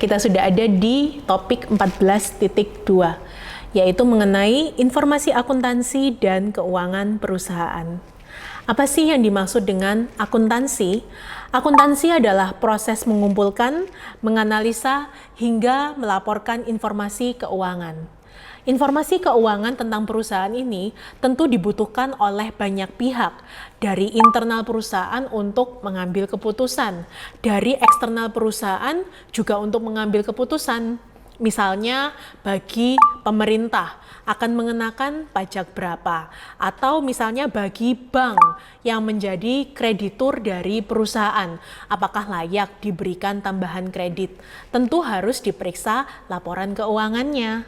kita sudah ada di topik 14.2, yaitu mengenai informasi akuntansi dan keuangan perusahaan. Apa sih yang dimaksud dengan akuntansi? Akuntansi adalah proses mengumpulkan, menganalisa, hingga melaporkan informasi keuangan. Informasi keuangan tentang perusahaan ini tentu dibutuhkan oleh banyak pihak, dari internal perusahaan untuk mengambil keputusan, dari eksternal perusahaan juga untuk mengambil keputusan. Misalnya bagi pemerintah akan mengenakan pajak berapa, atau misalnya bagi bank yang menjadi kreditur dari perusahaan, apakah layak diberikan tambahan kredit. Tentu harus diperiksa laporan keuangannya.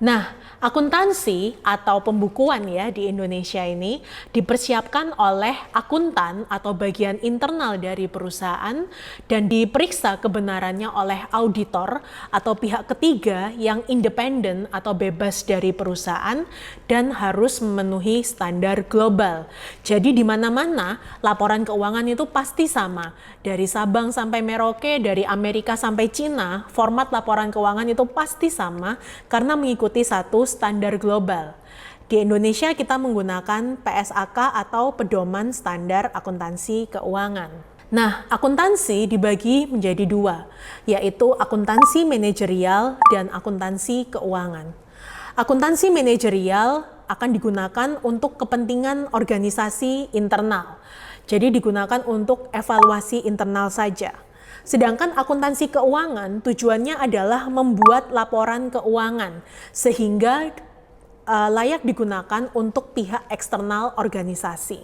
Nah, akuntansi atau pembukuan ya di Indonesia ini dipersiapkan oleh akuntan atau bagian internal dari perusahaan dan diperiksa kebenarannya oleh auditor atau pihak ketiga yang independen atau bebas dari perusahaan dan harus memenuhi standar global. Jadi di mana-mana laporan keuangan itu pasti sama. Dari Sabang sampai Merauke, dari Amerika sampai Cina, format laporan keuangan itu pasti sama karena mengikuti satu standar global. Di Indonesia kita menggunakan PSAK atau Pedoman Standar Akuntansi Keuangan. Nah, akuntansi dibagi menjadi dua, yaitu akuntansi manajerial dan akuntansi keuangan. Akuntansi manajerial akan digunakan untuk kepentingan organisasi internal. Jadi digunakan untuk evaluasi internal saja. Sedangkan akuntansi keuangan tujuannya adalah membuat laporan keuangan sehingga layak digunakan untuk pihak eksternal organisasi.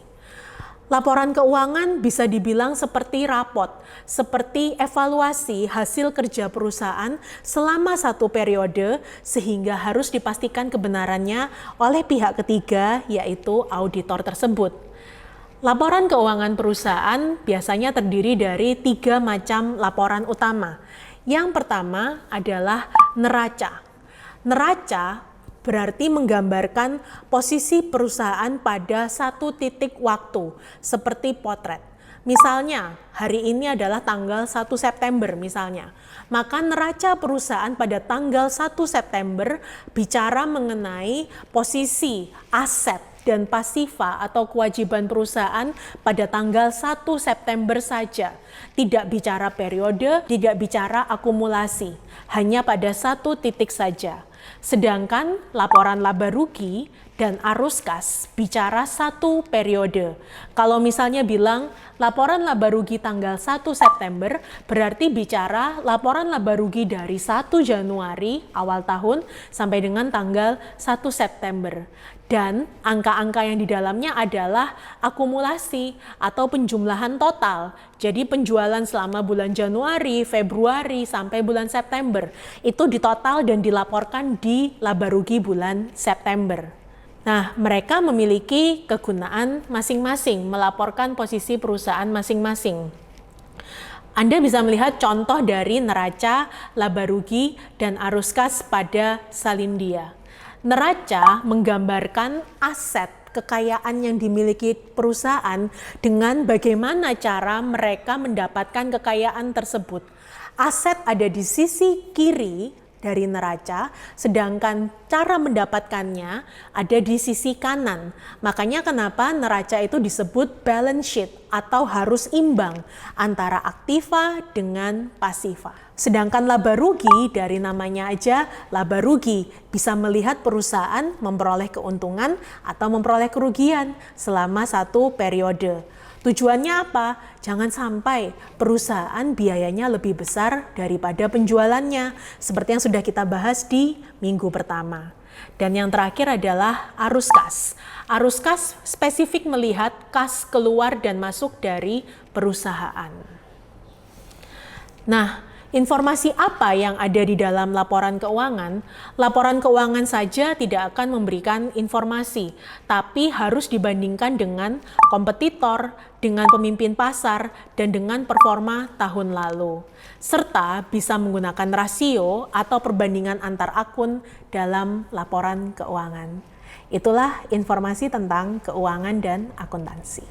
Laporan keuangan bisa dibilang seperti rapot, seperti evaluasi hasil kerja perusahaan selama satu periode sehingga harus dipastikan kebenarannya oleh pihak ketiga yaitu auditor tersebut. Laporan keuangan perusahaan biasanya terdiri dari 3 macam laporan utama. Yang pertama adalah neraca. Neraca berarti menggambarkan posisi perusahaan pada satu titik waktu, seperti potret. Misalnya, hari ini adalah tanggal 1 September misalnya. Maka neraca perusahaan pada tanggal 1 September bicara mengenai posisi aset dan pasifa atau kewajiban perusahaan pada tanggal 1 September saja. Tidak bicara periode, tidak bicara akumulasi, hanya pada satu titik saja. Sedangkan laporan laba rugi dan arus kas bicara satu periode. Kalau misalnya bilang laporan laba rugi tanggal 1 September berarti bicara laporan laba rugi dari 1 Januari awal tahun sampai dengan tanggal 1 September. Dan angka-angka yang di dalamnya adalah akumulasi atau penjumlahan total. Jadi penjualan selama bulan Januari, Februari, sampai bulan September. Itu ditotal dan dilaporkan di laba rugi bulan September. Nah, mereka memiliki kegunaan masing-masing, melaporkan posisi perusahaan masing-masing. Anda bisa melihat contoh dari neraca, laba rugi, dan arus kas pada Salindia. Neraca menggambarkan aset kekayaan yang dimiliki perusahaan dengan bagaimana cara mereka mendapatkan kekayaan tersebut. Aset ada di sisi kiri dari neraca, sedangkan cara mendapatkannya ada di sisi kanan. Makanya kenapa neraca itu disebut balance sheet atau harus imbang antara aktiva dengan pasifa. Sedangkan laba rugi dari namanya aja laba rugi, bisa melihat perusahaan memperoleh keuntungan atau memperoleh kerugian selama satu periode. Tujuannya apa? Jangan sampai perusahaan biayanya lebih besar daripada penjualannya, seperti yang sudah kita bahas di minggu pertama. Dan yang terakhir adalah arus kas. Arus kas spesifik melihat kas keluar dan masuk dari perusahaan. Nah, informasi apa yang ada di dalam laporan keuangan? Laporan keuangan saja tidak akan memberikan informasi, tapi harus dibandingkan dengan kompetitor, dengan pemimpin pasar, dan dengan performa tahun lalu. Serta bisa menggunakan rasio atau perbandingan antar akun dalam laporan keuangan. Itulah informasi tentang keuangan dan akuntansi.